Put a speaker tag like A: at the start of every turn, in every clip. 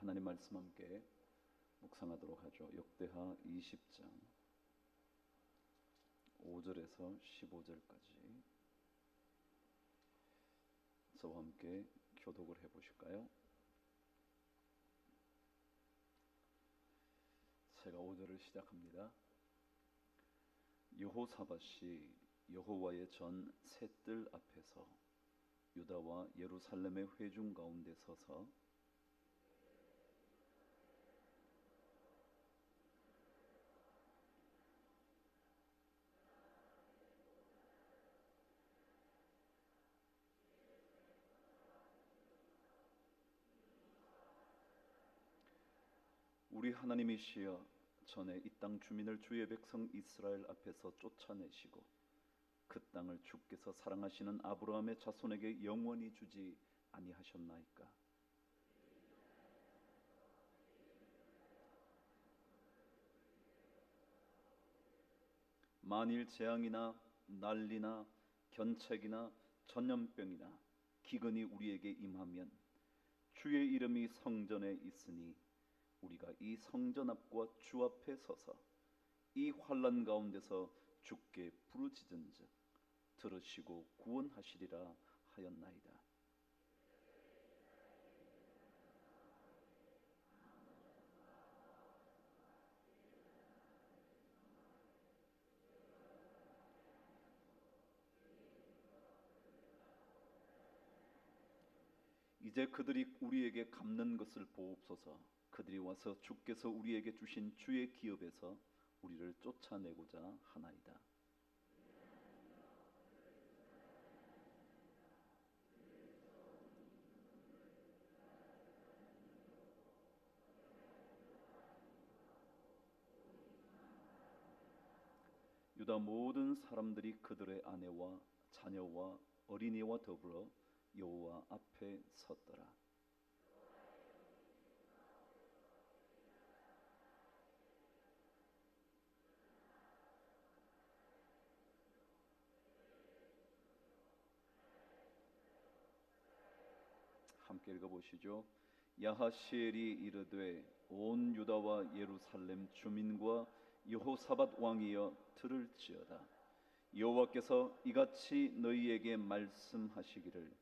A: 하나님 말씀 함께 묵상하도록 하죠. 역대하 20장 5절에서 15절까지 저와 함께 교독을 해보실까요? 제가 5절을 시작합니다. 여호사밧이 여호와의 전 셋들 앞에서 유다와 예루살렘의 회중 가운데 서서 우리 하나님이시여, 전에 이 땅 주민을 주의 백성 이스라엘 앞에서 쫓아내시고 그 땅을 주께서 사랑하시는 아브라함의 자손에게 영원히 주지 아니하셨나이까? 만일 재앙이나 난리나 견책이나 전염병이나 기근이 우리에게 임하면 주의 이름이 성전에 있으니 우리가 이 성전 앞과 주 앞에 서서 이 환난 가운데서 주께 부르짖은즉 들으시고 구원하시리라 하였나이다. 이제 그들이 우리에게 갚는 것을 보옵소서. 그들이 와서 주께서 우리에게 주신 주의 기업에서 우리를 쫓아내고자 하나이다. 유다 모든 사람들이 그들의 아내와 자녀와 어린이와 더불어 여호와 앞에 섰더라. 함께 읽어보시죠. 야하시엘이 이르되 온 유다와 예루살렘 주민과 여호사밧 왕이여 들을지어다. 여호와께서 이같이 너희에게 말씀하시기를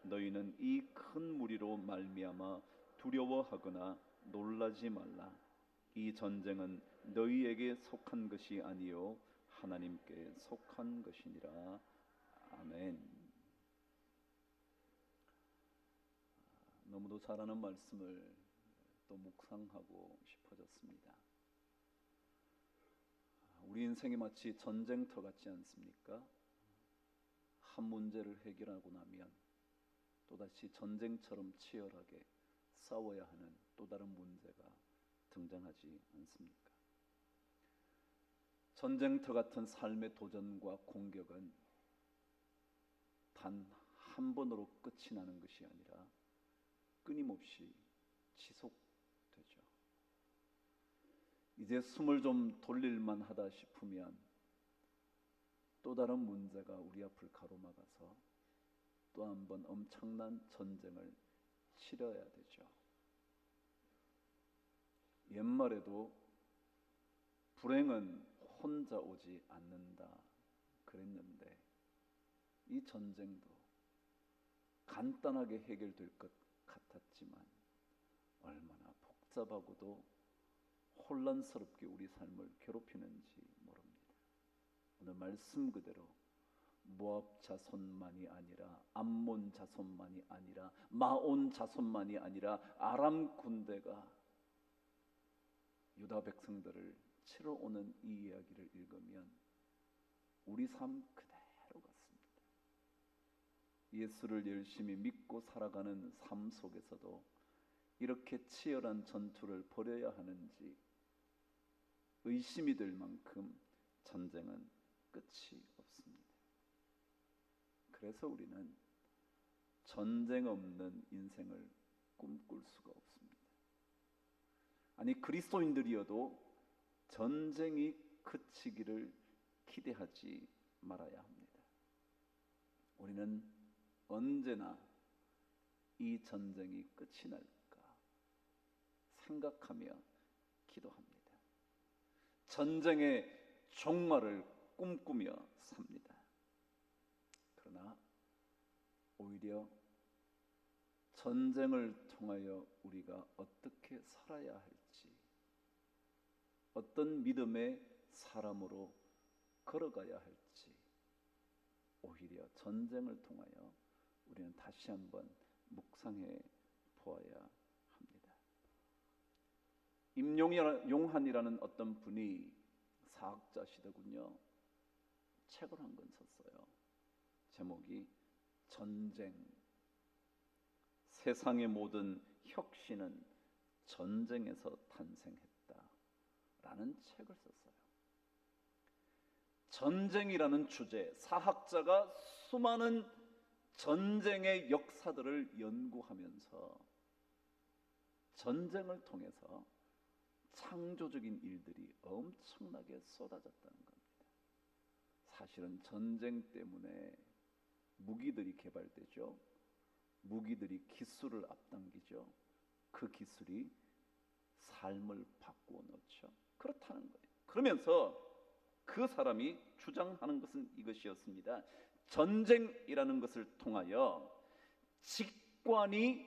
A: 너희는 이 큰 무리로 말미암아 두려워하거나 놀라지 말라. 이 전쟁은 너희에게 속한 것이 아니요 하나님께 속한 것이니라. 아멘. 너무도 잘하는 말씀을 또 묵상하고 싶어졌습니다. 우리 인생이 마치 전쟁터 같지 않습니까? 한 문제를 해결하고 나면 또다시 전쟁처럼 치열하게 싸워야 하는 또 다른 문제가 등장하지 않습니까? 전쟁터 같은 삶의 도전과 공격은 단 한 번으로 끝이 나는 것이 아니라 끊임없이 지속되죠. 이제 숨을 좀 돌릴만 하다 싶으면 또 다른 문제가 우리 앞을 가로막아서 또 한 번 엄청난 전쟁을 치러야 되죠. 옛말에도 불행은 혼자 오지 않는다 그랬는데 이 전쟁도 간단하게 해결될 것 같았지만 얼마나 복잡하고도 혼란스럽게 우리 삶을 괴롭히는지 모릅니다. 오늘 말씀 그대로 모압 자손만이 아니라 암몬 자손만이 아니라 마온 자손만이 아니라 아람 군대가 유다 백성들을 치러 오는 이 이야기를 읽으면 우리 삶 그대로 같습니다. 예수를 열심히 믿고 살아가는 삶 속에서도 이렇게 치열한 전투를 벌여야 하는지 의심이 들 만큼 전쟁은 끝이 없습니다. 그래서 우리는 전쟁 없는 인생을 꿈꿀 수가 없습니다. 아니, 그리스도인들이어도 전쟁이 그치기를 기대하지 말아야 합니다. 우리는 언제나 이 전쟁이 끝이 날까 생각하며 기도합니다. 전쟁의 종말을 꿈꾸며 삽니다. 그러나 오히려 전쟁을 통하여 우리가 어떻게 살아야 할지, 어떤 믿음의 사람으로 걸어가야 할지 오히려 전쟁을 통하여 우리는 다시 한번 묵상해 보아야 합니다. 임용환이라는 어떤 분이 사학자시더군요. 책을 한 권 썼어요. 제목이 전쟁. 세상의 모든 혁신은 전쟁에서 탄생했다 라는 책을 썼어요. 전쟁이라는 주제, 사학자가 수많은 전쟁의 역사들을 연구하면서 전쟁을 통해서 창조적인 일들이 엄청나게 쏟아졌다는 겁니다. 사실은 전쟁 때문에 무기들이 개발되죠. 무기들이 기술을 앞당기죠. 그 기술이 삶을 바꾸어 놓죠. 그렇다는 거예요. 그러면서 그 사람이 주장하는 것은 이것이었습니다. 전쟁이라는 것을 통하여 직관이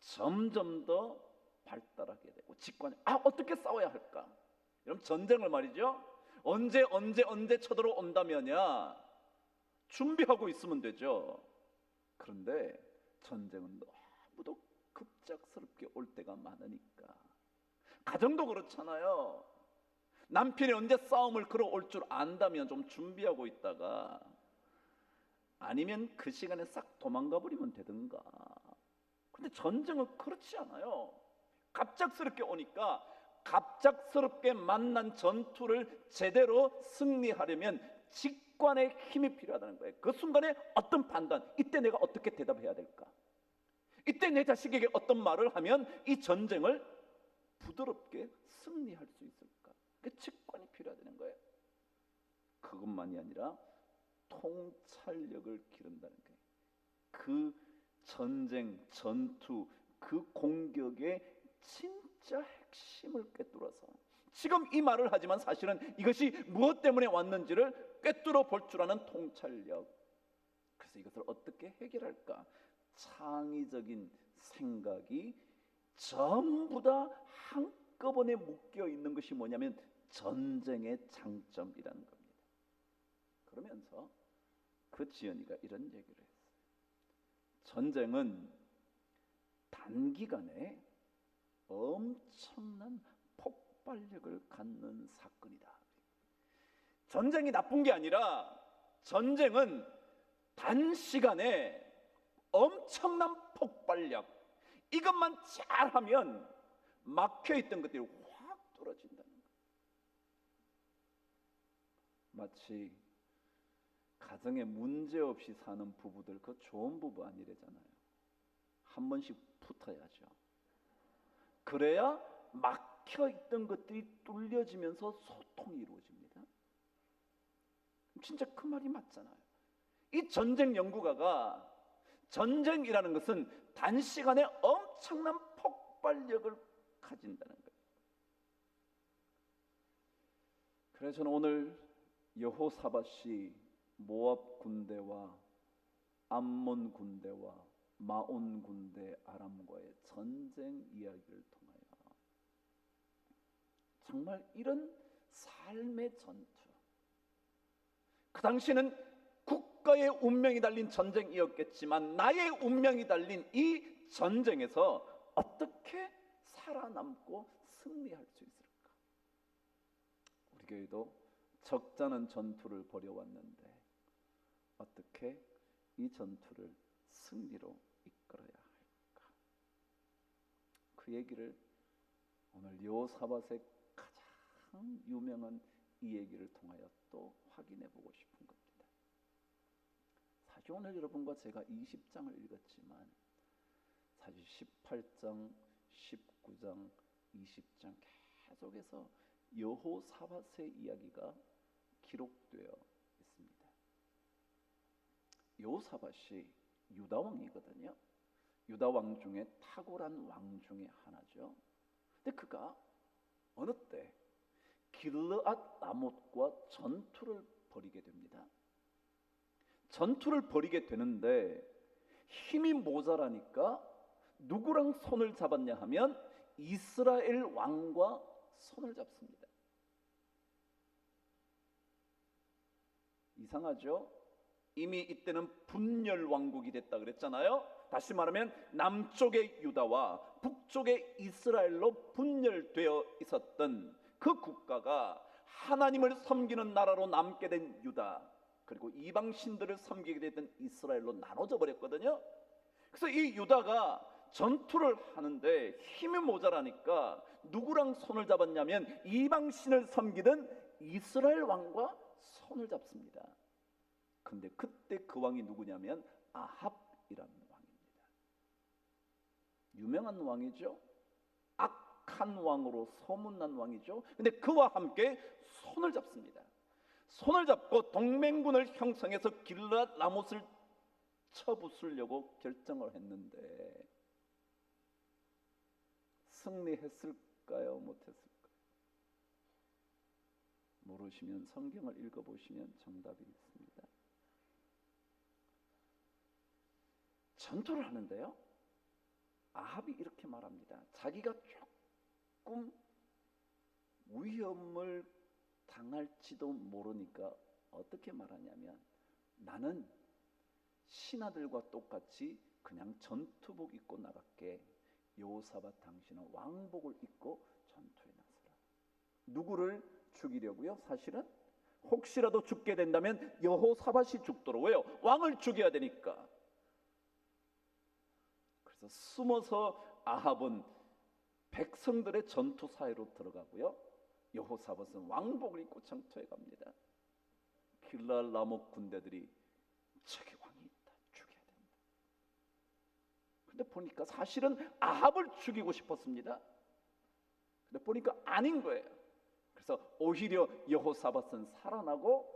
A: 점점 더 발달하게 되고, 직관이 어떻게 싸워야 할까? 여러분, 전쟁을 말이죠, 언제 쳐들어온다면야 준비하고 있으면 되죠. 그런데 전쟁은 너무도 급작스럽게 올 때가 많으니까, 가정도 그렇잖아요. 남편이 언제 싸움을 걸어올 줄 안다면 좀 준비하고 있다가, 아니면 그 시간에 싹 도망가 버리면 되든가. 근데 전쟁은 그렇지 않아요. 갑작스럽게 오니까 갑작스럽게 만난 전투를 제대로 승리하려면 직관의 힘이 필요하다는 거예요. 그 순간에 어떤 판단, 이때 내가 어떻게 대답해야 될까? 이때 내 자식에게 어떤 말을 하면 이 전쟁을 부드럽게 승리할 수 있을까? 그 직관이 필요하다는 거예요. 그것만이 아니라 통찰력을 기른다는 거예요. 그 전쟁, 전투, 그 공격의 진짜 핵심을 꿰뚫어서, 지금 이 말을 하지만 사실은 이것이 무엇 때문에 왔는지를 꿰뚫어 볼 줄 아는 통찰력. 그래서 이것을 어떻게 해결할까? 창의적인 생각이 전부 다 한꺼번에 묶여 있는 것이 뭐냐면 전쟁의 장점이라는 겁니다. 그러면서 그 지연이가 이런 얘기를 했어요. 전쟁은 단기간에 엄청난 폭발력을 갖는 사건이다. 전쟁이 나쁜 게 아니라 전쟁은 단시간에 엄청난 폭발력, 이것만 잘하면 막혀있던 것들이 확 뚫어진다는 거예요. 마치 가정에 문제 없이 사는 부부들, 그 좋은 부부 아니래잖아요. 한 번씩 붙어야죠. 그래야 막혀있던 것들이 뚫려지면서 소통이 이루어집니다. 진짜 그 말이 맞잖아요. 이 전쟁 연구가가 전쟁이라는 것은 단시간에 엄청난 폭발력을 가진다는 거예요. 그래서 저는 오늘 여호사밧이 모압 군대와 암몬 군대와 마온 군대 아람과의 전쟁 이야기를 통하여 정말 이런 삶의 전투, 그 당시에는 국가의 운명이 달린 전쟁이었겠지만 나의 운명이 달린 이 전쟁에서 어떻게 살아남고 승리할 수 있을까? 우리 교회도 적잖은 전투를 벌여왔는데 어떻게 이 전투를 승리로 이끌어야 할까? 그 얘기를 오늘 여호사밧의 가장 유명한 이 얘기를 통하여 또 확인해 보고 싶은 겁니다. 사실 오늘 여러분과 제가 20장을 읽었지만 사실 18장, 19장, 20장 계속해서 여호사밧의 이야기가 기록되어 있습니다. 여호사밧이 유다 왕이거든요. 유다 왕 중에 탁월한 왕 중에 하나죠. 근데 그가 어느 때 길르앗 라못과 전투를 벌이게 됩니다. 전투를 벌이게 되는데 힘이 모자라니까 누구랑 손을 잡았냐 하면 이스라엘 왕과 손을 잡습니다. 이상하죠? 이미 이때는 분열 왕국이 됐다 그랬잖아요. 다시 말하면 남쪽의 유다와 북쪽의 이스라엘로 분열되어 있었던 그 국가가 하나님을 섬기는 나라로 남게 된 유다, 그리고 이방 신들을 섬기게 됐던 이스라엘로 나눠져 버렸거든요. 그래서 이 유다가 전투를 하는데 힘이 모자라니까 누구랑 손을 잡았냐면 이방 신을 섬기던 이스라엘 왕과 손을 잡습니다. 근데 그때 그 왕이 누구냐면 아합이라는 왕입니다. 유명한 왕이죠. 악한 왕으로 소문난 왕이죠. 근데 그와 함께 손을 잡습니다. 손을 잡고 동맹군을 형성해서 길르앗 라못을 쳐부수려고 결정을 했는데 승리했을까요? 못했을까요? 모르시면 성경을 읽어보시면 정답이 있습니다. 전투를 하는데요, 아합이 이렇게 말합니다. 자기가 조금 위험을 당할지도 모르니까 어떻게 말하냐면, 나는 신하들과 똑같이 그냥 전투복 입고 나갈게. 여호사밧, 당신은 왕복을 입고 전투에 나서라. 누구를 죽이려고요? 사실은 혹시라도 죽게 된다면 여호사밧이 죽도록. 왜요? 왕을 죽여야 되니까. 그래서 숨어서 아합은 백성들의 전투 사이로 들어가고요, 여호사밧은 왕복을 입고 전투에 갑니다. 길르앗 라못 군대들이 저기 왕이 있다, 죽여야 된다. 근데 보니까 사실은 아합을 죽이고 싶었습니다. 근데 보니까 아닌 거예요. 그래서 오히려 여호사밧은 살아나고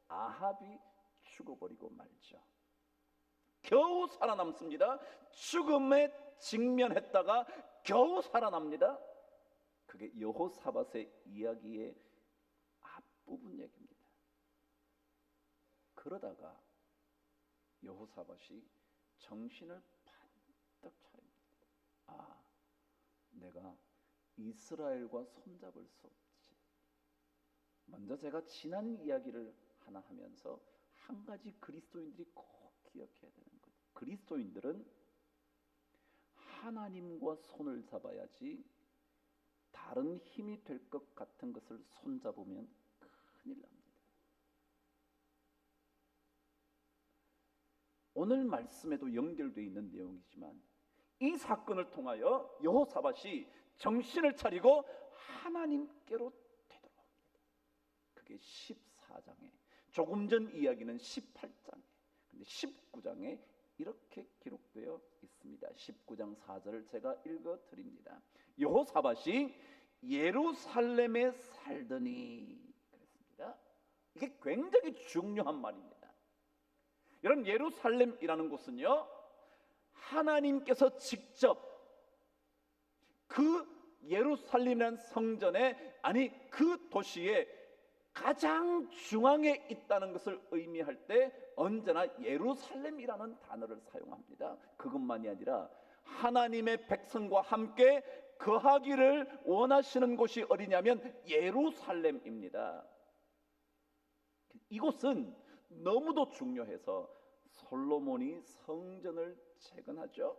A: 아합이 죽어버리고 말죠. 겨우 살아남습니다. 죽음에 직면했다가 겨우 살아납니다. 그게 여호사밧의 이야기의 앞부분 얘기입니다. 그러다가 여호사밧이 정신을 반짝 차립니다. 아, 내가 이스라엘과 손잡을 수 없지. 먼저 제가 지난 이야기를 하나 하면서 한 가지 그리스도인들이 꼭 기억해야 되는 것, 그리스도인들은 하나님과 손을 잡아야지 다른 힘이 될 것 같은 것을 손잡으면 큰일 납니다. 오늘 말씀에도 연결되어 있는 내용이지만 이 사건을 통하여 여호사밧이 정신을 차리고 하나님께로 되돌아옵니다. 그게 14장에, 조금 전 이야기는 18장에, 근데 19장에 이렇게 기록되어 있습니다. 19장 4절을 제가 읽어드립니다. 여호사밧이 예루살렘에 살더니 그랬습니다. 이게 굉장히 중요한 말입니다. 여러분, 예루살렘이라는 곳은요, 하나님께서 직접 그 예루살렘이라는 성전에, 아니 그 도시에 가장 중앙에 있다는 것을 의미할 때 언제나 예루살렘이라는 단어를 사용합니다. 그것만이 아니라 하나님의 백성과 함께 거하기를 원하시는 곳이 어디냐면 예루살렘입니다. 이곳은 너무도 중요해서 솔로몬이 성전을 재건하죠.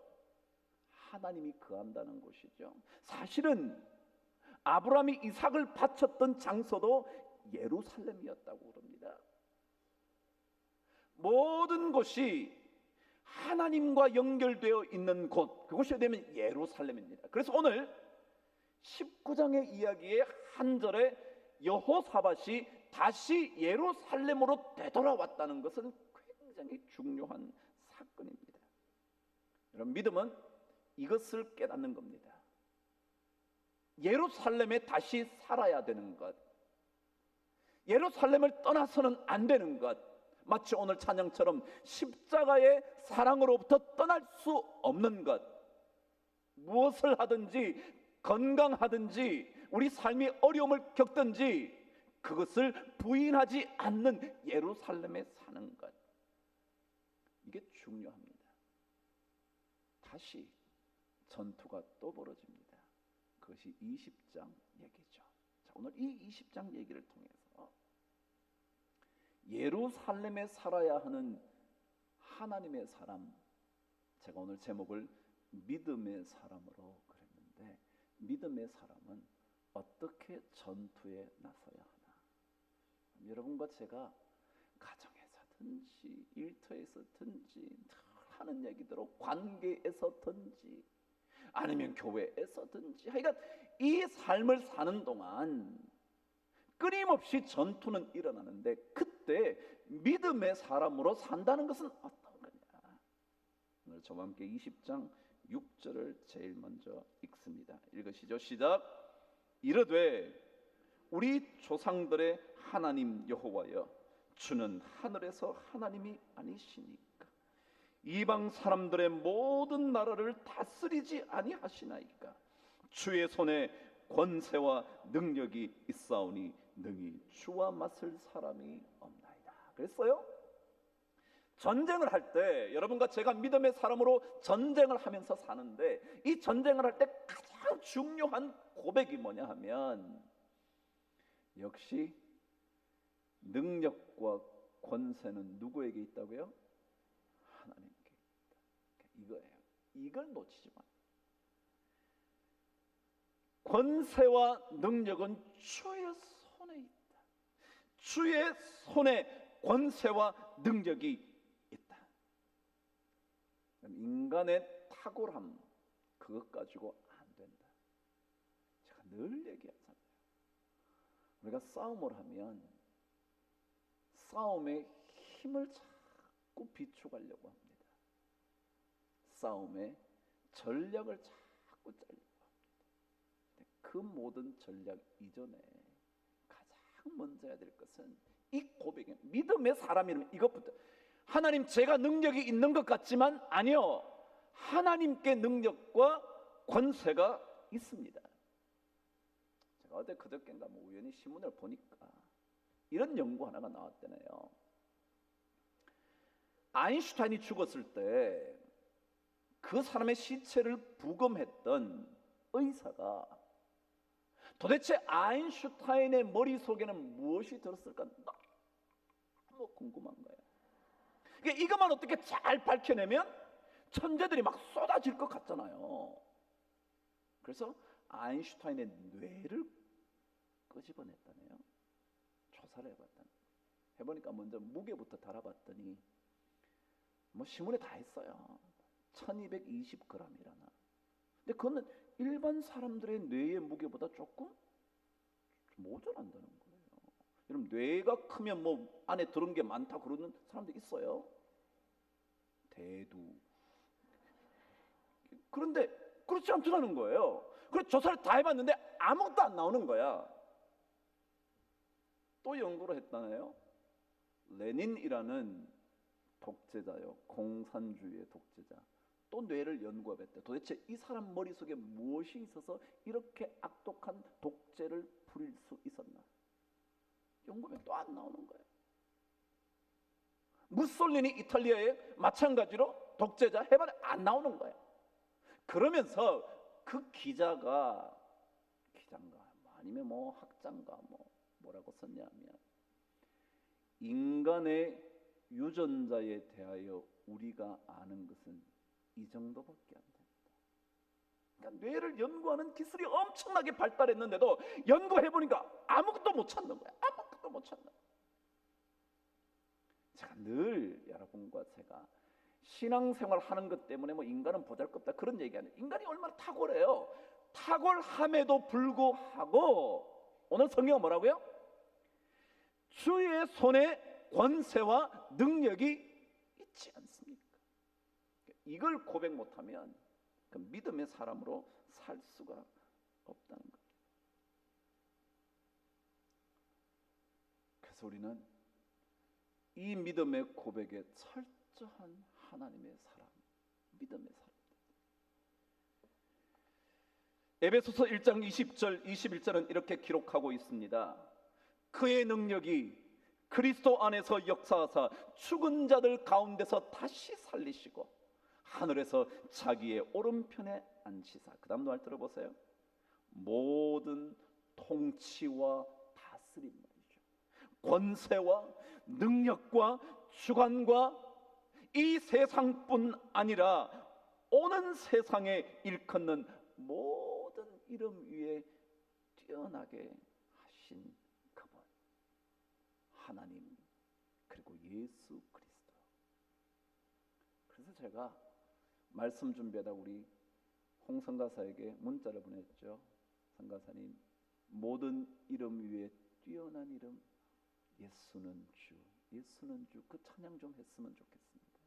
A: 하나님이 거한다는 곳이죠. 사실은 아브라함이 이삭을 바쳤던 장소도 예루살렘이었다고 그럽니다. 모든 곳이 하나님과 연결되어 있는 곳, 그곳이 어디냐면 예루살렘입니다. 그래서 오늘 19장의 이야기의 한 절에 여호사밧이 다시 예루살렘으로 되돌아왔다는 것은 굉장히 중요한 사건입니다. 여러분, 믿음은 이것을 깨닫는 겁니다. 예루살렘에 다시 살아야 되는 것, 예루살렘을 떠나서는 안 되는 것, 마치 오늘 찬양처럼 십자가의 사랑으로부터 떠날 수 없는 것, 무엇을 하든지 건강하든지 우리 삶이 어려움을 겪든지 그것을 부인하지 않는 예루살렘에 사는 것, 이게 중요합니다. 다시 전투가 또 벌어집니다. 그것이 20장 얘기죠. 자, 오늘 이 20장 얘기를 통해서 예루살렘에 살아야 하는 하나님의 사람, 제가 오늘 제목을 믿음의 사람으로 그랬는데, 믿음의 사람은 어떻게 전투에 나서야 하나. 여러분과 제가 가정에서든지 일터에서든지 늘 하는 얘기대로 관계에서든지 아니면 교회에서든지, 하여간 이 삶을 사는 동안 끊임없이 전투는 일어나는데, 그때 믿음의 사람으로 산다는 것은 어떤 거냐. 오늘 저와 함께 20장 6절을 제일 먼저 읽습니다. 읽으시죠. 시작. 이르되 우리 조상들의 하나님 여호와여, 주는 하늘에서 하나님이 아니시니까 이방 사람들의 모든 나라를 다스리지 아니하시나이까. 주의 손에 권세와 능력이 있사오니 능히 주와 맞설 사람이 없나이다. 그랬어요. 전쟁을 할 때 여러분과 제가 믿음의 사람으로 전쟁을 하면서 사는데, 이 전쟁을 할 때 가장 중요한 고백이 뭐냐 하면, 역시 능력과 권세는 누구에게 있다고요? 하나님께 있다. 이거예요. 이걸 놓치지 마. 권세와 능력은 주의 손에 있다. 주의 손에 권세와 능력이 있다. 인간의 탁월함, 그것 가지고 안 된다. 제가 늘 얘기하잖아요. 우리가 싸움을 하면 싸움의 힘을 자꾸 비추가려고 합니다. 싸움의 전략을 자꾸 짜려고 합니다. 그 모든 전략 이전에 가장 먼저 해야 될 것은 이 고백이에요. 믿음의 사람이라면 이것부터. 하나님, 제가 능력이 있는 것 같지만 아니요, 하나님께 능력과 권세가 있습니다. 제가 어제 그저께인가 우연히 신문을 보니까 이런 연구 하나가 나왔대네요. 아인슈타인이 죽었을 때 그 사람의 시체를 부검했던 의사가 도대체 아인슈타인의 머릿속에는 무엇이 들었을까 너무 궁금한 거예요. 그러니까 이것만 어떻게 잘 밝혀내면 천재들이 막 쏟아질 것 같잖아요. 그래서 아인슈타인의 뇌를 끄집어냈다네요. 조사를 해보니까 먼저 무게부터 달아봤더니 뭐 신문에 다 했어요. 1220g이라나. 근데 그거는 일반 사람들의 뇌의 무게보다 조금 모자란다는 거예요. 여러분, 뇌가 크면 뭐 안에 들은 게 많다 그러는 사람도 있어요. 대두. 그런데 그렇지 않더라는 거예요. 그래서 조사를 다 해봤는데 아무것도 안 나오는 거야. 또 연구를 했다네요. 레닌이라는 독재자요, 공산주의의 독재자, 또 뇌를 연구해봤대. 도대체 이 사람 머릿속에 무엇이 있어서 이렇게 악독한 독재를 부릴 수 있었나? 연구하면 또 안 나오는 거예요. 무솔리니 이탈리아에 마찬가지로 독재자 해봤는데 안 나오는 거예요. 그러면서 그 기자가 아니면 뭐 학자인가 뭐라고 썼냐면, 인간의 유전자에 대하여 우리가 아는 것은 이 정도밖에 안 됩니다. 그러니까 뇌를 연구하는 기술이 엄청나게 발달했는데도 연구해보니까 아무것도 못 찾는 거야. 아무것도 못 찾는 거야. 제가 늘 여러분과 제가 신앙생활 하는 것 때문에 뭐 인간은 보잘것없다 그런 얘기 아니에요. 인간이 얼마나 탁월해요. 탁월함에도 불구하고 오늘 성경은 뭐라고요? 주의 손에 권세와 능력이 있지 않습니까? 이걸 고백 못하면 그 믿음의 사람으로 살 수가 없다는 거예요. 그래서 우리는 이 믿음의 고백에 철저한 하나님의 사람, 믿음의 사람. 에베소서 1장 20절 21절은 이렇게 기록하고 있습니다. 그의 능력이 그리스도 안에서 역사하사 죽은 자들 가운데서 다시 살리시고 하늘에서 자기의 오른편에 앉히사. 그 다음 말 들어보세요. 모든 통치와 다스림 말이죠. 권세와 능력과 주관과 이 세상뿐 아니라 오는 세상에 일컫는 모든 이름 위에 뛰어나게 하신 그분, 하나님, 그리고 예수 그리스도. 그래서 제가 말씀 준비하다 우리 홍 선가사에게 문자를 보냈죠. 선가사님, 모든 이름 위에 뛰어난 이름, 예수는 주, 예수는 주. 그 찬양 좀 했으면 좋겠습니다.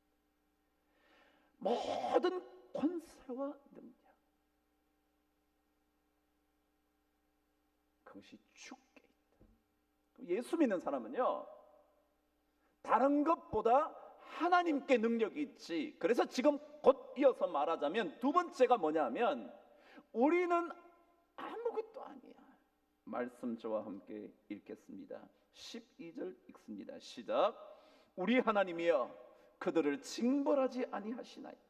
A: 모든 권세와 능력, 그것이 주께 있다. 예수 믿는 사람은요, 다른 것보다 하나님께 능력이 있지. 그래서 지금 곧 이어서 말하자면 두 번째가 뭐냐면, 우리는 아무것도 아니야. 말씀 저와 함께 읽겠습니다. 12절 읽습니다. 시작. 우리 하나님이여, 그들을 징벌하지 아니하시나이까.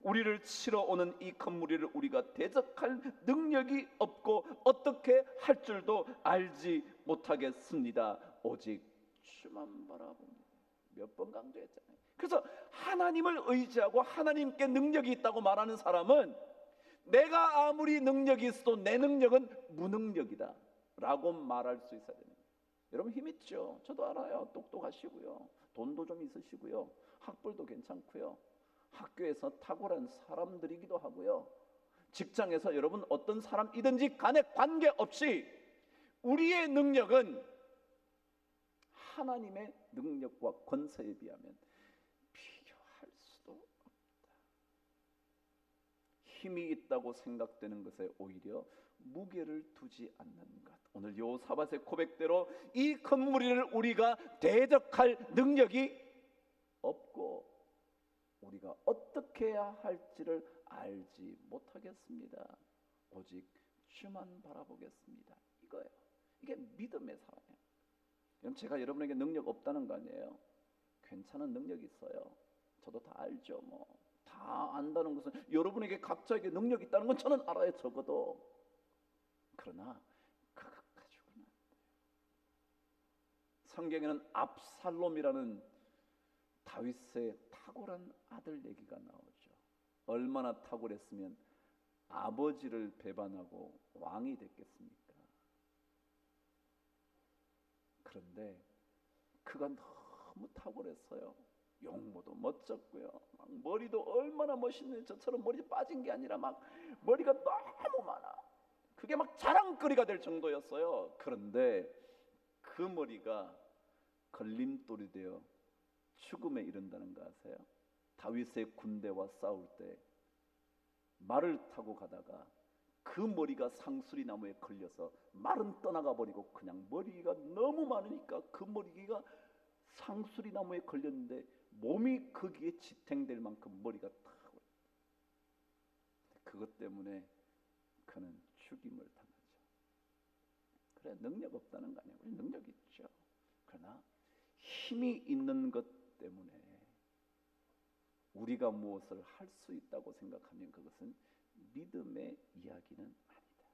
A: 우리를 치러 오는 이 큰 무리를 우리가 대적할 능력이 없고 어떻게 할 줄도 알지 못하겠습니다. 오직 주만 바라봅니다. 몇 번 강조했잖아요. 그래서 하나님을 의지하고 하나님께 능력이 있다고 말하는 사람은 내가 아무리 능력이 있어도 내 능력은 무능력이다 라고 말할 수 있어야 됩니다. 여러분 힘 있죠? 저도 알아요. 똑똑하시고요, 돈도 좀 있으시고요, 학벌도 괜찮고요, 학교에서 탁월한 사람들이기도 하고요, 직장에서 여러분 어떤 사람이든지 간에 관계없이 우리의 능력은 하나님의 능력과 권세에 비하면 비교할 수도 없다. 힘이 있다고 생각되는 것에 오히려 무게를 두지 않는 것. 오늘 여호사밧의 고백대로 이 큰 무리를 우리가 대적할 능력이 없고 우리가 어떻게 해야 할지를 알지 못하겠습니다. 오직 주만 바라보겠습니다. 이거예요. 이게 믿음의 사람이에요. 그럼 제가 여러분에게 능력 없다는 거 아니에요? 괜찮은 능력이 있어요. 저도 다 알죠. 다 안다는 것은 여러분에게 각자에게 능력이 있다는 건 저는 알아요. 적어도. 그러나 그것 가지고는 안 돼요. 성경에는 압살롬이라는 다윗의 탁월한 아들 얘기가 나오죠. 얼마나 탁월했으면 아버지를 배반하고 왕이 됐겠습니까? 그런데 그가 너무 탁월했어요. 용모도 멋졌고요, 막 머리도 얼마나 멋있는, 저처럼 머리 빠진 게 아니라 막 머리가 너무 많아. 그게 막 자랑거리가 될 정도였어요. 그런데 그 머리가 걸림돌이 되어 죽음에 이른다는 거 아세요? 다윗의 군대와 싸울 때 말을 타고 가다가 그 머리가 상수리 나무에 걸려서 말은 떠나가 버리고 그냥 머리가 너무 많으니까 그 머리가 상수리 나무에 걸렸는데 몸이 거기에 지탱될 만큼 머리가 타고, 그것 때문에 그는 죽임을 당하죠. 그래, 능력 없다는 거 아니에요. 우리 능력 있죠. 그러나 힘이 있는 것 때문에 우리가 무엇을 할 수 있다고 생각하면 그것은 믿음의 이야기는 아니다.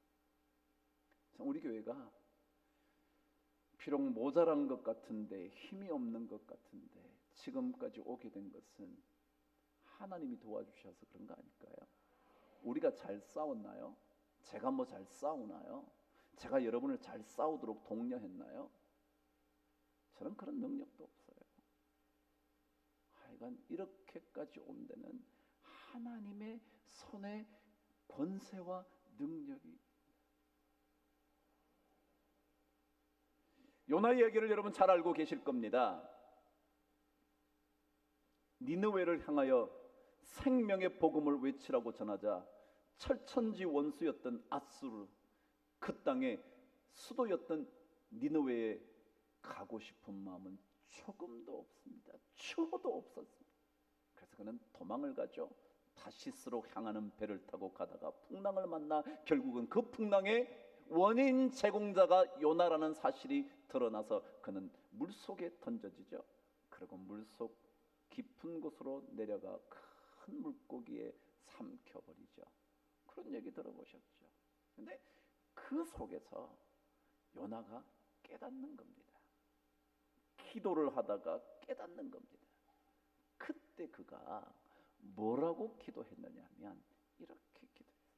A: 우리 교회가 비록 모자란 것 같은데, 힘이 없는 것 같은데 지금까지 오게 된 것은 하나님이 도와주셔서 그런 거 아닐까요? 우리가 잘 싸웠나요? 제가 잘 싸우나요? 제가 여러분을 잘 싸우도록 독려했나요? 저는 그런 능력도 없어요. 하여간 이렇게까지 온 데는 하나님의 손에 권세와 능력이. 요나 이야기를 여러분 잘 알고 계실 겁니다. 니느웨를 향하여 생명의 복음을 외치라고 전하자 철천지 원수였던 아수르, 그 땅의 수도였던 니느웨에 가고 싶은 마음은 조금도 없습니다. 추호도 없었습니다. 그래서 그는 도망을 가죠. 다시스로 향하는 배를 타고 가다가 풍랑을 만나 결국은 그 풍랑의 원인 제공자가 요나라는 사실이 드러나서 그는 물속에 던져지죠. 그리고 물속 깊은 곳으로 내려가 큰 물고기에 삼켜버리죠. 그런 얘기 들어보셨죠? 근데 그 속에서 요나가 깨닫는 겁니다. 기도를 하다가 깨닫는 겁니다. 그때 그가 뭐라고 기도했느냐 하면 이렇게 기도했어요.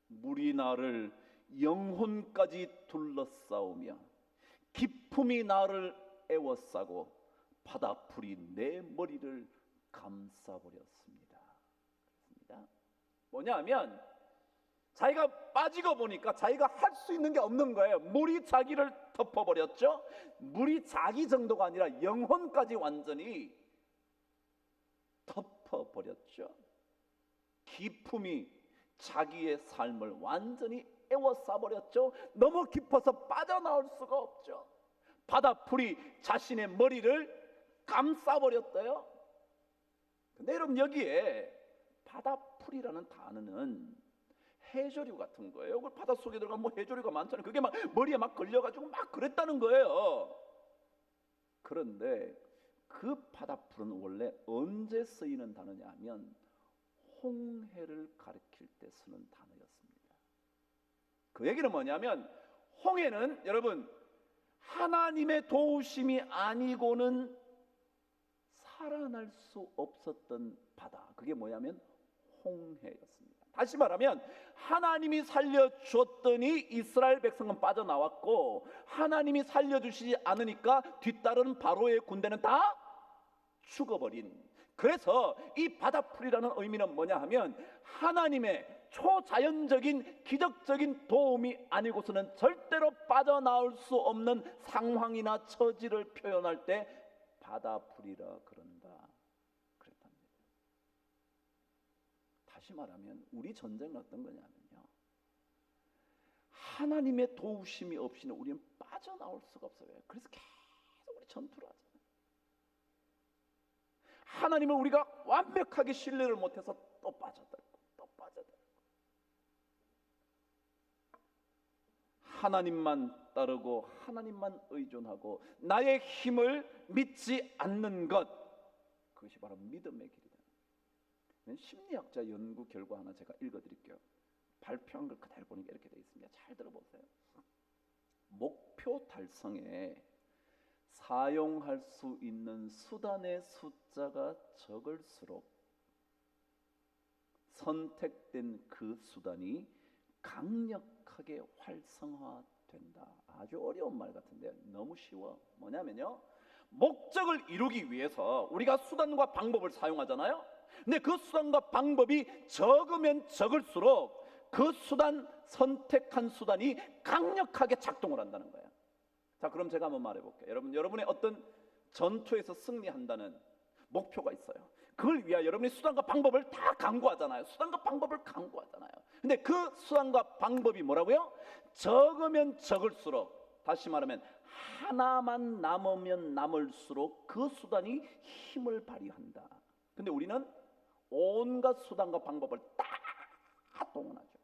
A: 물이 나를 영혼까지 둘러싸우며 기품이 나를 애워싸고 바다풀이 내 머리를 감싸버렸습니다. 그렇습니다. 뭐냐 하면 자기가 빠지고 보니까 자기가 할 수 있는 게 없는 거예요. 물이 자기를 덮어버렸죠. 물이 자기 정도가 아니라 영혼까지 완전히 덮어버렸죠. 기품이 자기의 삶을 완전히 에워싸버렸죠. 너무 깊어서 빠져나올 수가 없죠. 바다풀이 자신의 머리를 감싸버렸대요. 근데 여러분, 여기에 바다풀이라는 단어는 해조류 같은 거예요. 그걸 바닷속에 들어가면 뭐 해조류가 많잖아요. 그게 막 머리에 막 걸려가지고 막 그랬다는 거예요. 그런데 그 바다풀은 원래 언제 쓰이는 단어냐 하면 홍해를 가리킬 때 쓰는 단어였습니다. 그 얘기는 뭐냐면 홍해는 여러분 하나님의 도우심이 아니고는 살아날 수 없었던 바다. 그게 뭐냐면 홍해였습니다. 다시 말하면 하나님이 살려주었더니 이스라엘 백성은 빠져나왔고, 하나님이 살려주시지 않으니까 뒤따르는 바로의 군대는 다 죽어버린. 그래서 이 바다풀이라는 의미는 뭐냐 하면 하나님의 초자연적인 기적적인 도움이 아니고서는 절대로 빠져나올 수 없는 상황이나 처지를 표현할 때 바다풀이라 그런다 그랬답니다. 다시 말하면 우리 전쟁은 어떤 거냐면요, 하나님의 도우심이 없이는 우리는 빠져나올 수가 없어요. 그래서 계속 우리 전투를 하잖아요. 하나님을 우리가 완벽하게 신뢰를 못해서 또 빠져들고 또 빠져들고, 하나님만 따르고 하나님만 의존하고 나의 힘을 믿지 않는 것, 그것이 바로 믿음의 길이다. 심리학자 연구 결과 하나 제가 읽어드릴게요. 발표한 걸 그대로 보니까 이렇게 되어 있습니다. 잘 들어보세요. 목표 달성에 사용할 수 있는 수단의 숫자가 적을수록 선택된 그 수단이 강력하게 활성화된다. 아주 어려운 말 같은데 너무 쉬워. 뭐냐면요, 목적을 이루기 위해서 우리가 수단과 방법을 사용하잖아요. 근데 그 수단과 방법이 적으면 적을수록 그 수단, 선택한 수단이 강력하게 작동을 한다는 거예요. 자, 그럼 제가 한번 말해볼게요. 여러분의 어떤 전투에서 승리한다는 목표가 있어요. 그걸 위하여 여러분이 수단과 방법을 다 강구하잖아요. 수단과 방법을 강구하잖아요. 근데 그 수단과 방법이 뭐라고요? 적으면 적을수록, 다시 말하면 하나만 남으면 남을수록 그 수단이 힘을 발휘한다. 근데 우리는 온갖 수단과 방법을 다 동원하죠.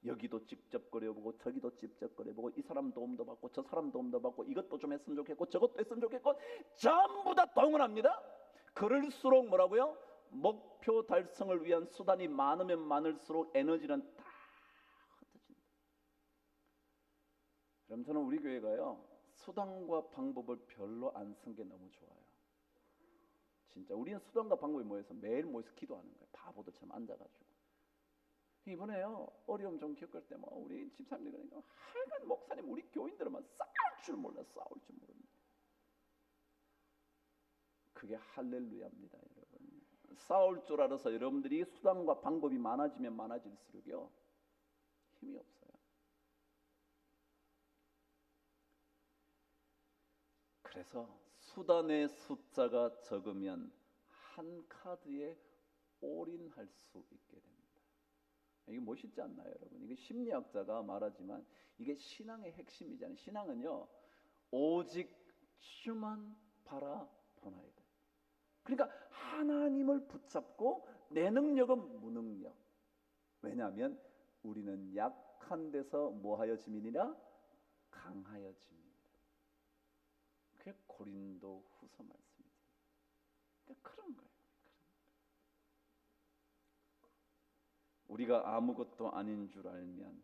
A: 여기도 직접 그려보고 저기도 직접 그려보고, 이 사람 도움도 받고 저 사람 도움도 받고, 이것도 좀 했으면 좋겠고 저것도 했으면 좋겠고, 전부 다 동원합니다. 그럴수록 뭐라고요? 목표 달성을 위한 수단이 많으면 많을수록 에너지는 다 흩어진다. 그럼 저는 우리 교회가요, 수단과 방법을 별로 안 쓴 게 너무 좋아요. 진짜 우리는 수단과 방법이 모여서 매일 모여서 기도하는 거예요. 바보들처럼 앉아가지고. 이번에요, 어려움 좀 겪을 때 뭐 우리 집사님들 그러니까 하여간 목사님 우리 교인들만 싸울 줄 몰라, 싸울 줄 모릅니다. 그게 할렐루야입니다, 여러분. 싸울 줄 알아서 여러분들이 수단과 방법이 많아지면 많아질수록요 힘이 없어요. 그래서 수단의 숫자가 적으면 한 카드에 올인할 수 있게 됩니다. 이게 멋있지 않나요, 여러분? 이게 심리학자가 말하지만 이게 신앙의 핵심이잖아요. 신앙은요, 오직 주만 바라보나이다. 그러니까 하나님을 붙잡고 내 능력은 무능력. 왜냐하면 우리는 약한 데서 뭐하여 짐이니라? 강하여 짐이니라. 그게 고린도 후서 말씀이죠. 그런 거예요. 우리가 아무것도 아닌 줄 알면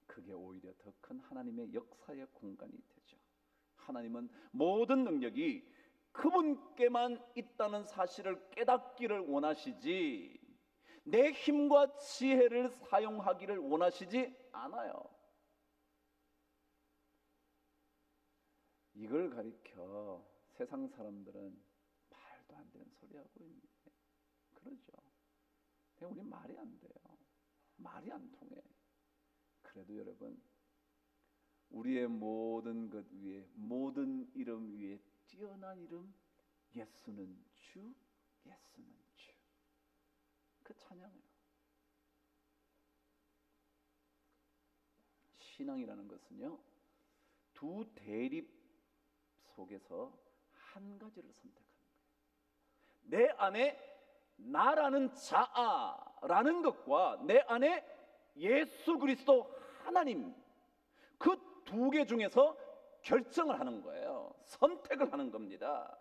A: 그게 오히려 더 큰 하나님의 역사의 공간이 되죠. 하나님은 모든 능력이 그분께만 있다는 사실을 깨닫기를 원하시지 내 힘과 지혜를 사용하기를 원하시지 않아요. 이걸 가리켜 세상 사람들은 말도 안 되는 소리 하고 있는데 그러죠. 우리 말이 안 돼요. 말이 안 통해. 그래도 여러분, 우리의 모든 것 위에, 모든 이름 위에 뛰어난 이름, 예수는 주, 예수는 주. 그 찬양해요. 신앙이라는 것은요, 두 대립 속에서 한 가지를 선택하는 거예요. 내 안에 나라는 자아라는 것과 내 안에 예수 그리스도 하나님, 그 두 개 중에서 결정을 하는 거예요. 선택을 하는 겁니다.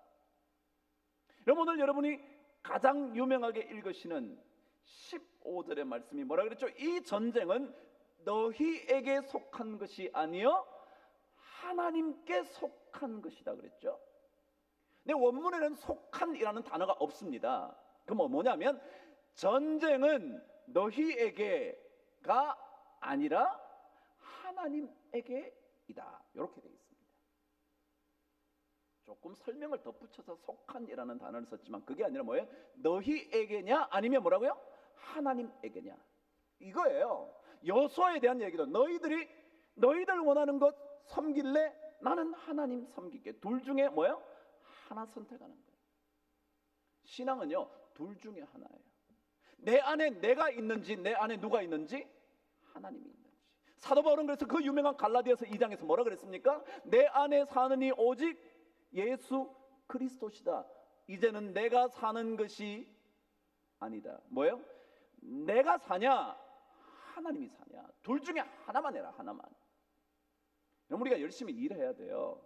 A: 여러분, 오늘 여러분이 가장 유명하게 읽으시는 15절의 말씀이 뭐라 그랬죠? 이 전쟁은 너희에게 속한 것이 아니요 하나님께 속한 것이다 그랬죠. 근데 원문에는 속한이라는 단어가 없습니다. 그럼 뭐냐면 전쟁은 너희에게가 아니라 하나님에게이다. 이렇게 되어 있습니다. 조금 설명을 덧붙여서 속한이라는 단어를 썼지만 그게 아니라 뭐예요? 너희에게냐 아니면 뭐라고요? 하나님에게냐, 이거예요. 여호수아에 대한 얘기도 너희들 원하는 것 섬길래? 나는 하나님 섬길게. 둘 중에 뭐예요? 하나 선택하는 거예요. 신앙은요 둘 중에 하나예요. 내 안에 내가 있는지 내 안에 누가 있는지, 하나님이 있는지. 사도 바울은 그래서 그 유명한 갈라디아서 2장에서 뭐라 그랬습니까? 내 안에 사는 이 오직 예수 그리스도시다. 이제는 내가 사는 것이 아니다. 뭐예요? 내가 사냐 하나님이 사냐, 둘 중에 하나만 해라. 하나만. 그럼 우리가 열심히 일해야 돼요.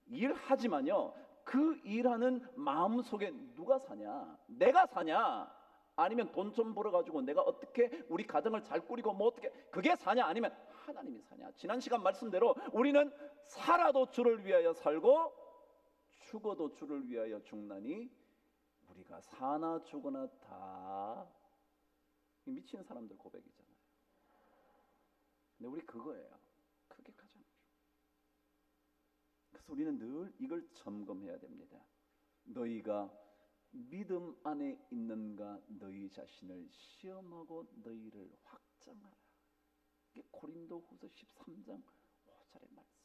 A: 일하지만요 그 일하는 마음속에 누가 사냐? 내가 사냐? 아니면 돈 좀 벌어가지고 내가 어떻게 우리 가정을 잘 꾸리고 뭐 어떻게, 그게 사냐? 아니면 하나님이 사냐? 지난 시간 말씀대로 우리는 살아도 주를 위하여 살고 죽어도 주를 위하여 죽나니 우리가 사나 죽거나 다 미치는 사람들 고백이잖아요. 근데 우리 그거예요. 그게 가장 중요해요. 그래서 우리는 늘 이걸 점검해야 됩니다. 너희가 믿음 안에 있는가 너희 자신을 시험하고 너희를 확정하라. 이게 고린도후서 13장 5절의 말씀.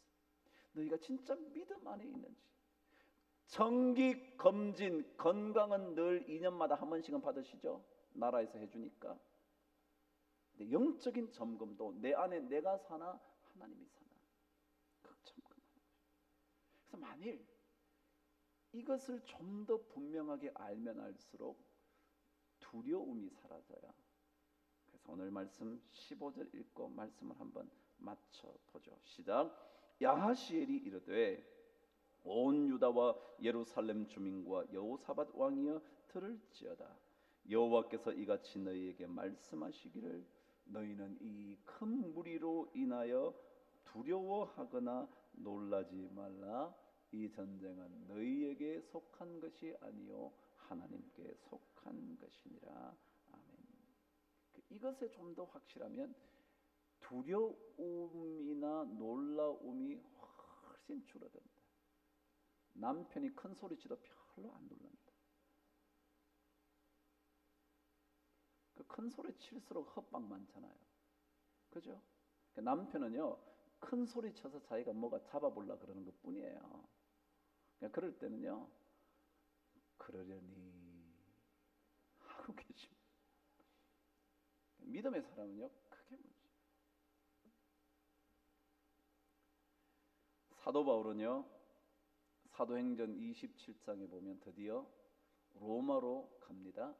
A: 너희가 진짜 믿음 안에 있는지. 정기 검진, 건강은 늘 2년마다 한 번씩은 받으시죠? 나라에서 해주니까. 근데 영적인 점검도 내 안에 내가 사나 하나님이 사나 그 점검하는 거예요. 그래서 만일 이것을 좀 더 분명하게 알면 알수록 두려움이 사라져요. 그래서 오늘 말씀 15절 읽고 말씀을 한번 맞춰보죠. 시작. 야하시엘이 이르되 온 유다와 예루살렘 주민과 여호사밧 왕이여 들을지어다. 여호와께서 이같이 너희에게 말씀하시기를 너희는 이 큰 무리로 인하여 두려워하거나 놀라지 말라. 이 전쟁은 너희에게 속한 것이 아니요 하나님께 속한 것이니라. 아멘. 이것에 좀 더 확실하면 두려움이나 놀라움이 훨씬 줄어든다. 남편이 큰 소리 치도 별로 안 놀란다. 그 큰 소리 칠수록 헛방 많잖아요. 그죠? 남편은요 큰 소리 쳐서 자기가 뭐가 잡아보려 그러는 것 뿐이에요. 그럴 때는요 그러려니 하고 계십니다. 믿음의 사람은요 크게 문제. 사도 바울은요 사도행전 27장에 보면 드디어 로마로 갑니다.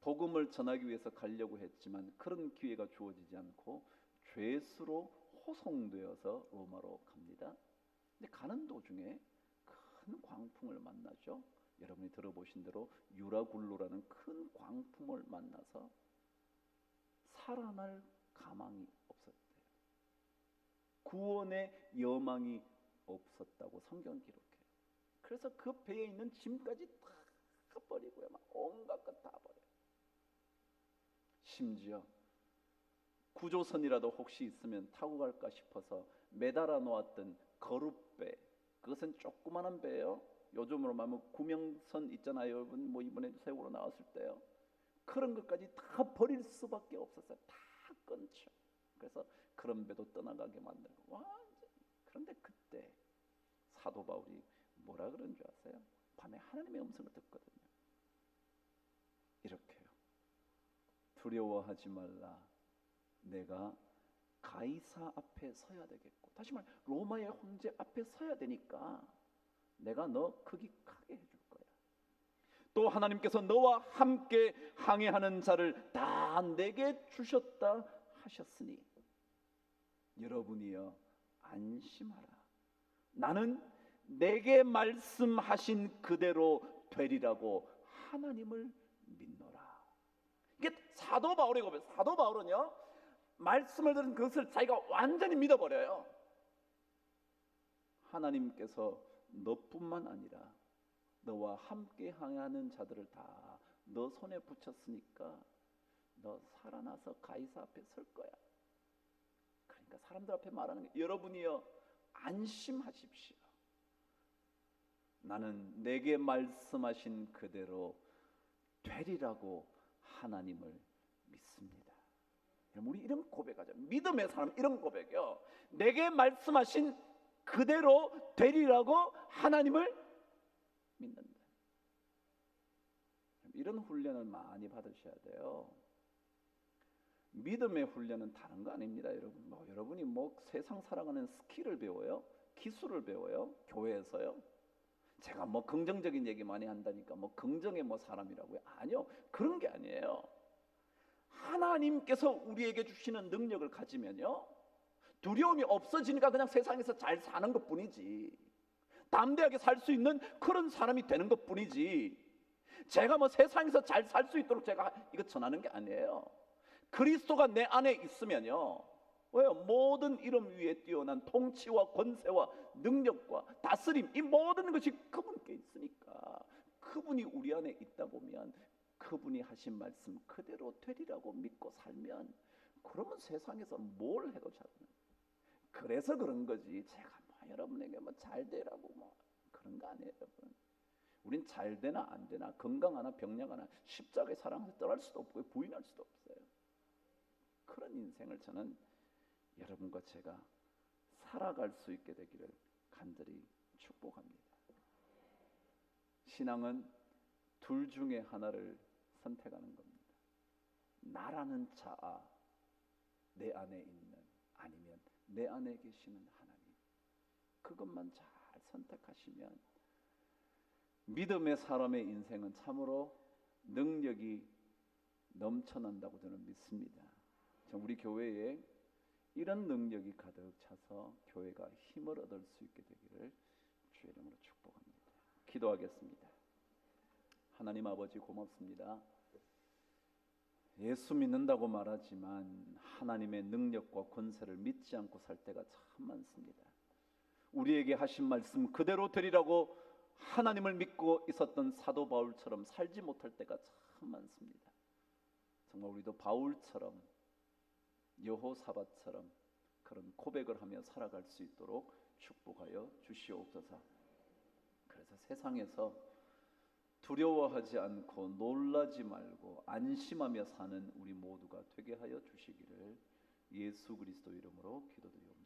A: 복음을 전하기 위해서 가려고 했지만 그런 기회가 주어지지 않고 죄수로 호송되어서 로마로 갑니다. 근데 가는 도중에 큰 광풍을 만나죠. 여러분이 들어보신 대로 유라굴로라는 큰 광풍을 만나서 살아날 가망이 없었대요. 구원의 여망이 없었다고 성경 기록해요. 그래서 그 배에 있는 짐까지 다 버리고요. 막 온갖 것 다 버려요. 심지어 구조선이라도 혹시 있으면 타고 갈까 싶어서 매달아 놓았던 거룻배, 그것은 조그마한 배예요. 요즘으로 말하면 구명선 있잖아요, 여러분. 뭐 이번에 세월호 나왔을 때요. 그런 것까지 다 버릴 수밖에 없었어요. 다 끊죠. 그래서 그런 배도 떠나가게 만들고 완전. 그런데 그때 사도 바울이 뭐라 그런 줄 아세요? 밤에 하나님의 음성을 듣거든요. 이렇게요. 두려워하지 말라. 내가 가이사 앞에 서야 되겠고, 다시 말 로마의 황제 앞에 서야 되니까 내가 너 거기 가게 해줄 거야. 또 하나님께서 너와 함께 항해하는 자를 다 내게 주셨다 하셨으니 여러분이여 안심하라. 나는 내게 말씀하신 그대로 되리라고 하나님을 믿노라. 이게 사도 바울의 고백. 사도 바울은요, 말씀을 들은 그것을 자기가 완전히 믿어버려요. 하나님께서 너뿐만 아니라 너와 함께 항해하는 자들을 다 너 손에 붙였으니까 너 살아나서 가이사 앞에 설 거야. 그러니까 사람들 앞에 말하는 게 여러분이여 안심하십시오. 나는 내게 말씀하신 그대로 되리라고 하나님을 믿습니다. 우리 이런 고백하죠. 믿음의 사람 이런 고백이요. 내게 말씀하신 그대로 되리라고 하나님을 믿는다. 이런 훈련을 많이 받으셔야 돼요. 믿음의 훈련은 다른 거 아닙니다, 여러분. 여러분이 세상 살아가는 스킬을 배워요, 기술을 배워요, 교회에서요. 제가 긍정적인 얘기 많이 한다니까 긍정의 사람이라고요? 아니요, 그런 게 아니에요. 하나님께서 우리에게 주시는 능력을 가지면요, 두려움이 없어지니까 그냥 세상에서 잘 사는 것뿐이지, 담대하게 살 수 있는 그런 사람이 되는 것뿐이지, 제가 세상에서 잘 살 수 있도록 제가 이거 전하는 게 아니에요. 그리스도가 내 안에 있으면요, 왜요? 모든 이름 위에 뛰어난 통치와 권세와 능력과 다스림, 이 모든 것이 그분께 있으니까 그분이 우리 안에 있다 보면 그분이 하신 말씀 그대로 되리라고 믿고 살면, 그러면 세상에서 뭘 해도 잘하는 거예요. 그래서 그런 거지, 제가 여러분에게 잘 되라고 그런 거 아니에요, 여러분. 우린 잘 되나 안 되나, 건강하나 병약하나 십자가의 사랑을 떠날 수도 없고 부인할 수도 없어요. 그런 인생을 저는 여러분과 제가 살아갈 수 있게 되기를 간절히 축복합니다. 신앙은 둘 중에 하나를 선택하는 겁니다. 나라는 자아, 내 안에 있는, 아니면 내 안에 계시는 하나님, 그것만 잘 선택하시면 믿음의 사람의 인생은 참으로 능력이 넘쳐난다고 저는 믿습니다. 우리 교회에 이런 능력이 가득 차서 교회가 힘을 얻을 수 있게 되기를 주의 이름으로 축복합니다. 기도하겠습니다. 하나님 아버지, 고맙습니다. 예수 믿는다고 말하지만 하나님의 능력과 권세를 믿지 않고 살 때가 참 많습니다. 우리에게 하신 말씀 그대로 되리라고 하나님을 믿고 있었던 사도 바울처럼 살지 못할 때가 참 많습니다. 정말 우리도 바울처럼, 여호사밧처럼 그런 고백을 하며 살아갈 수 있도록 축복하여 주시옵소서. 그래서 세상에서 두려워하지 않고 놀라지 말고 안심하며 사는 우리 모두가 되게 하여 주시기를 예수 그리스도 이름으로 기도드리옵나이다.